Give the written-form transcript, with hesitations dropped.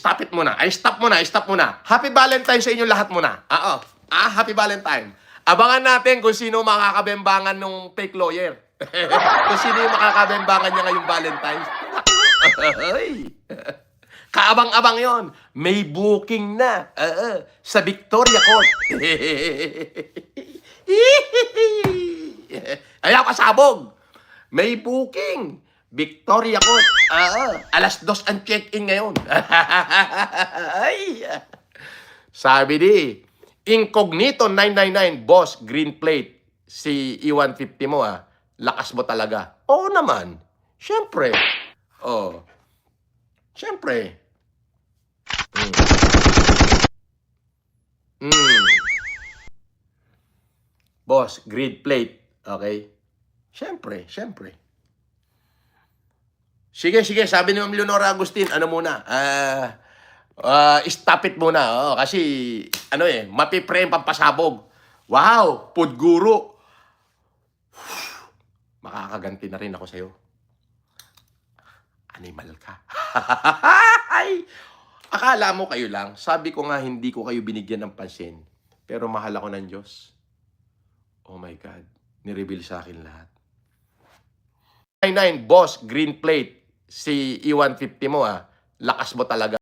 Stop it muna. Ay, stop muna. Stop muna. Happy Valentine sa inyo lahat muna. Happy Valentine. Abangan natin kung sino makakabembangan ng fake lawyer. Kung sino yung makakabembangan niya ngayong Valentine's. Kaabang-abang yon. May booking na. Sa Victoria Court. Ayaw pasabog. May booking. Victoria Court. Alas 2 ang check-in ngayon. Sabi di, Incognito 999, boss, green plate. Si E150 mo lakas mo talaga. Oo naman. Siyempre. Siyempre. Boss, green plate. Okay? Siyempre. Sige, sabi ni Ma'am Leonora Agustin, ano muna, stop it muna. Kasi, mapipreme pampasabog. Wow, food guru. Makakaganti na rin ako sa'yo. Animal ka. Ay, akala mo kayo lang. Sabi ko nga, hindi ko kayo binigyan ng pansin. Pero mahal ako ng Diyos. Oh my God, nireveal sa akin lahat. 99, boss, green plate. Si E150 mo lakas mo talaga.